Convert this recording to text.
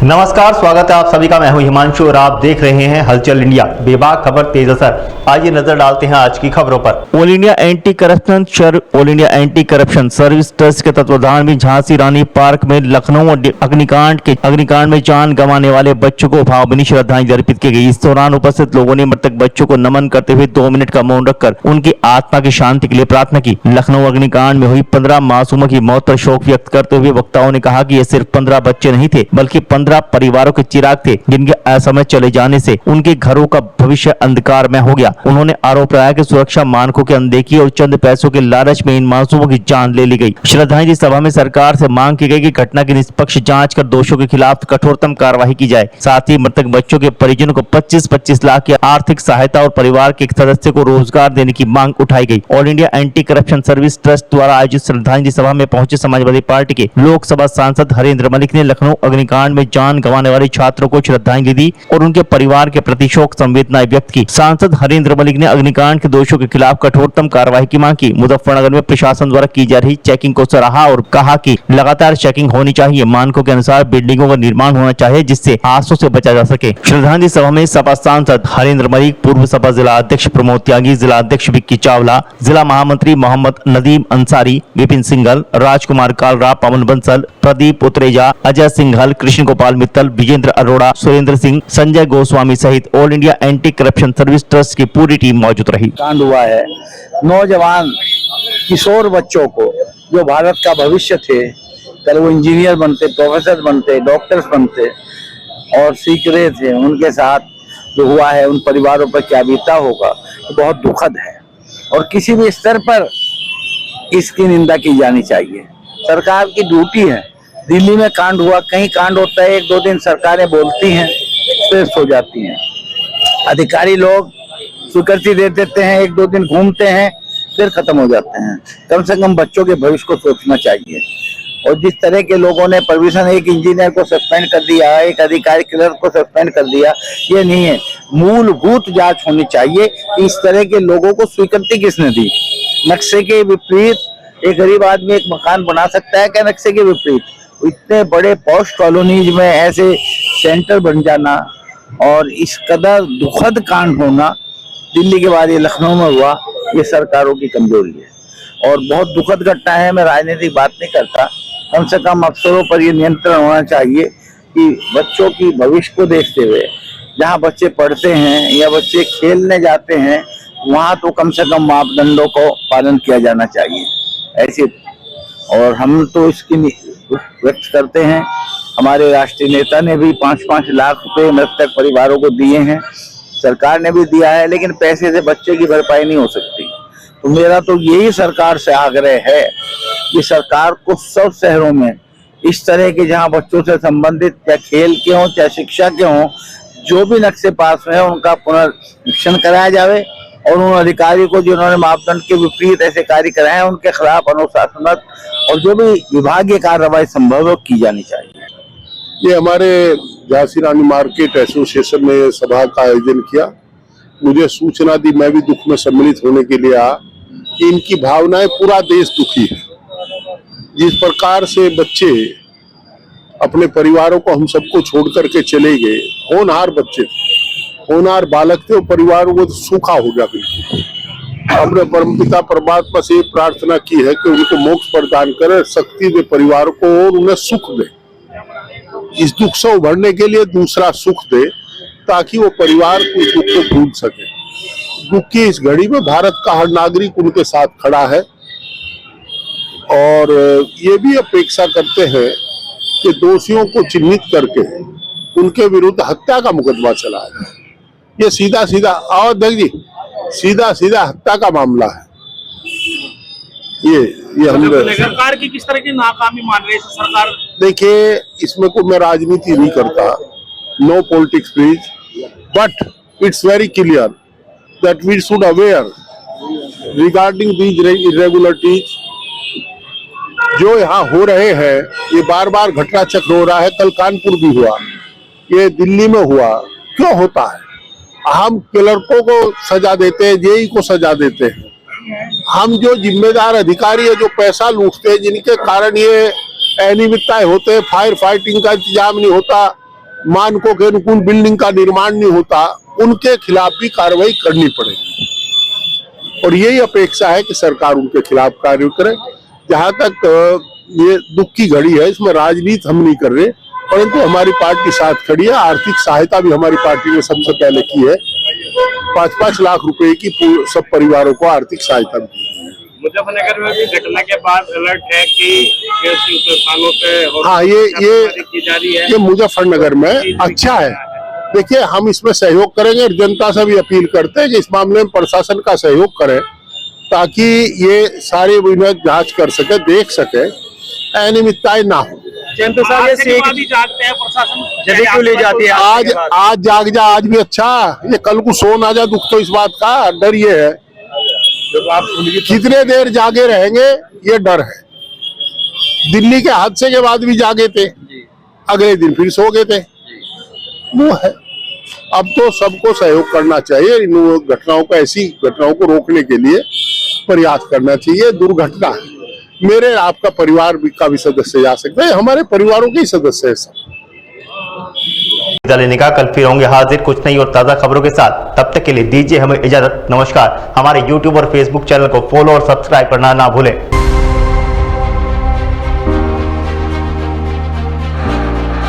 नमस्कार, स्वागत है आप सभी का। मैं हूं हिमांशु और आप देख रहे हैं हलचल इंडिया। बेबाक खबर तेज असर। आइए नजर डालते हैं आज की खबरों पर। All India anti corruption service trust के तत्वाधान में झांसी रानी पार्क में लखनऊ अग्निकांड में जान गंवाने वाले बच्चों को भावभीनी श्रद्धांजलि अर्पित की गई। इस दौरान उपस्थित लोगों ने मृतक बच्चों को नमन करते हुए 2 मिनट का मौन रखकर उनकी आत्मा की शांति के लिए प्रार्थना की। लखनऊ अग्निकांड में हुई 15 मासूमों की मौत पर शोक व्यक्त करते हुए वक्ताओं ने कहा कि ये सिर्फ 15 बच्चे नहीं थे, बल्कि 15 परिवारों के चिराग थे जिनके असमय चले जाने से उनके घरों का भविष्य अंधकार में हो गया। उन्होंने आरोप लगाया कि सुरक्षा मानकों की अनदेखी और चंद पैसों के लालच में इन मासूमों की जान ले ली गई। श्रद्धांजलि सभा में सरकार से मांग की गई कि घटना की निष्पक्ष जांच कर दोषियों के खिलाफ कठोरतम कार्रवाई की जाए। साथ ही मृतक बच्चों के परिजनों को 25-25 लाख की आर्थिक सहायता और परिवार के एक सदस्य को रोजगार देने की मांग उठाई गई। All India anti corruption service trust द्वारा आयोजित श्रद्धांजलि सभा में पहुंचे समाजवादी पार्टी के लोकसभा सांसद हरेंद्र मलिक ने लखनऊ अग्निकांड में जान गंवाने वाले छात्रों को श्रद्धांजलि दी और उनके परिवार के प्रति शोक संवेदनाएं व्यक्त की। सांसद हरेंद्र मलिक ने अग्निकांड के दोषियों के खिलाफ कठोरतम कार्रवाई की मांग की। मुजफ्फरनगर में प्रशासन द्वारा की जा रही चेकिंग को सराहा और कहा कि लगातार चेकिंग होनी चाहिए। मानकों के अनुसार बिल्डिंगों का निर्माण होना चाहिए जिससे हादसों से बचा जा सके। श्रद्धांजलि सभा में सपा सांसद हरेंद्र मलिक, पूर्व सपा जिला अध्यक्ष प्रमोद त्यागी, जिला अध्यक्ष विक्की चावला, जिला महामंत्री मोहम्मद नदीम अंसारी, विपिन सिंघल, राजकुमार कालरा, पवन बंसल, प्रदीप उत्रेजा, अजय सिंघल, कृष्ण गोपाल मित्तल, विजेंद्र अरोड़ा, सुरेंद्र सिंह, संजय गोस्वामी सहित all India anti corruption service trust की पूरी टीम मौजूद रही। कांड हुआ है, नौजवान किशोर बच्चों को जो भारत का भविष्य थे, कल वो इंजीनियर बनते, प्रोफेसर बनते, डॉक्टर्स बनते और सीख रहे थे, उनके साथ जो हुआ है उन परिवारों पर क्या बीता होगा, तो बहुत दुखद है और किसी भी स्तर पर इसकी निंदा की जानी चाहिए। सरकार की ड्यूटी है। दिल्ली में कांड हुआ, कहीं कांड होता है, 1-2 दिन सरकारें बोलती हैं, स्ट्रेस हो जाती हैं। अधिकारी लोग स्वीकृति दे देते हैं, 1-2 दिन घूमते हैं, फिर खत्म हो जाते हैं। कम से कम बच्चों के भविष्य को सोचना चाहिए। और जिस तरह के लोगों ने परमिशन, एक इंजीनियर को सस्पेंड कर दिया, एक अधिकारी क्लर्क को सस्पेंड कर दिया, ये नहीं है। मूलभूत जांच होनी चाहिए कि इस तरह के लोगों को स्वीकृति किसने दी। नक्शे के विपरीत एक गरीब आदमी एक मकान बना सकता है क्या? नक्शे के विपरीत इतने बड़े पॉश कॉलोनीज में ऐसे सेंटर बन जाना और इस कदर दुखद कांड होना, दिल्ली के बाद ये लखनऊ में हुआ, ये सरकारों की कमजोरी है और बहुत दुखद घटना है। मैं राजनीतिक बात नहीं करता, कम से कम अफसरों पर ये नियंत्रण होना चाहिए कि बच्चों की भविष्य को देखते हुए जहाँ बच्चे पढ़ते हैं या बच्चे खेलने जाते हैं, वहाँ तो कम से कम मापदंडों को पालन किया जाना चाहिए ऐसे। और हम तो इसकी व्यक्त करते हैं। हमारे राष्ट्रीय नेता ने भी 5-5 लाख रुपए मृतक परिवारों को दिए हैं, सरकार ने भी दिया है, लेकिन पैसे से बच्चे की भरपाई नहीं हो सकती। तो मेरा तो यही सरकार से आग्रह है कि सरकार को सब शहरों में इस तरह के जहां बच्चों से संबंधित चाहे खेल के हों चाहे शिक्षा के हों, जो भी नक्शे पास हुए उनका पुनरीक्षण कराया जाए और उन अधिकारी को जिन्होंने मापदंड के विपरीत ऐसे कार्य कराए हैं उनके खिलाफ अनुशासनात्मक और जो भी विभागीय कार्रवाई संभव की जानी चाहिए। ये हमारे झांसी रानी मार्केट एसोसिएशन ने सभा का आयोजन किया। मुझे सूचना दी, मैं भी दुख में सम्मिलित होने के लिए आया कि इनकी भावनाएं, पूरा देश दुखी है। जिस प्रकार से बच्चे अपने परिवारों को हम सबको छोड़ करके चले गए, होनहार बच्चे, होनहार बालक थे, और परिवारों को सूखा हो गया बिल्कुल। हमने परमपिता परमात्मा से प्रार्थना की है कि उनको मोक्ष प्रदान करे, शक्ति दे परिवार को और उन्हें सुख दे। इस दुख से उभरने के लिए दूसरा सुख दे ताकि वो परिवार को दुख को भूल सके। दुख की इस घड़ी में भारत का हर नागरिक उनके साथ खड़ा है और ये भी अपेक्षा करते हैं कि दोषियों को चिन्हित करके उनके विरुद्ध हत्या का मुकदमा चलाया जाए। ये सीधा सीधा और जी सीधा सीधा हत्या का मामला है। ये हम सरकार की किस तरह की नाकामी मान रही है सरकार? देखिए, इसमें को मैं राजनीति नहीं करता, no politics please, but it's very clear that we should aware regarding these irregularities जो यहाँ हो रहे हैं। ये बार बार घटना चक्र हो रहा है, कल कानपुर भी हुआ, ये दिल्ली में हुआ। क्यों होता है? हम क्लर्कों को सजा देते हैं, जेई को सजा देते हैं। हम जो जिम्मेदार अधिकारी है, जो पैसा लूटते हैं, जिनके कारण ये अनियमितताएं होते हैं, फायर फाइटिंग का इंतजाम नहीं होता, मानकों के अनुकूल बिल्डिंग का निर्माण नहीं होता, उनके खिलाफ भी कार्रवाई करनी पड़ेगी। और यही अपेक्षा है कि सरकार उनके खिलाफ कार्य करे। जहां तक ये दुख की घड़ी है, इसमें राजनीति हम नहीं कर रहे, परंतु हमारी पार्टी साथ खड़ी है। आर्थिक सहायता भी हमारी पार्टी ने सबसे पहले की है, 5-5 लाख रुपए की सब परिवारों को आर्थिक सहायता दी। मुजफ्फरनगर में भी घटना के बाद अलर्ट है कि स्थानों पे हाँ, की जा रही है। ये मुजफ्फरनगर में अच्छा है। देखिए, हम इसमें सहयोग करेंगे और जनता से भी अपील करते हैं कि इस मामले में प्रशासन का सहयोग करें, ताकि ये सारी जांच कर सके, देख सके, अनियमितताएं ना हो। जागते हैं प्रशासन क्यों ले जाती है? आज जाग जा, आज भी अच्छा, ये कल को सो ना जा। दुख तो इस बात का, डर ये है कितने देर जागे रहेंगे, ये डर है। दिल्ली के हादसे के बाद भी जागे थे, अगले दिन फिर सो गए थे, वो है। अब तो सबको सहयोग करना चाहिए, इन घटनाओं को, ऐसी घटनाओं को रोकने के लिए प्रयास करना चाहिए। दुर्घटना है, मेरे आपका परिवार का भी सदस्य जा सकते हैं, हमारे परिवारों के ही सदस्य है सब। लेने का कल फिर होंगे हाजिर कुछ नई और ताजा खबरों के साथ। तब तक के लिए दीजिए हमें इजाजत। नमस्कार। हमारे YouTube और Facebook चैनल को फॉलो और सब्सक्राइब करना ना भूलें।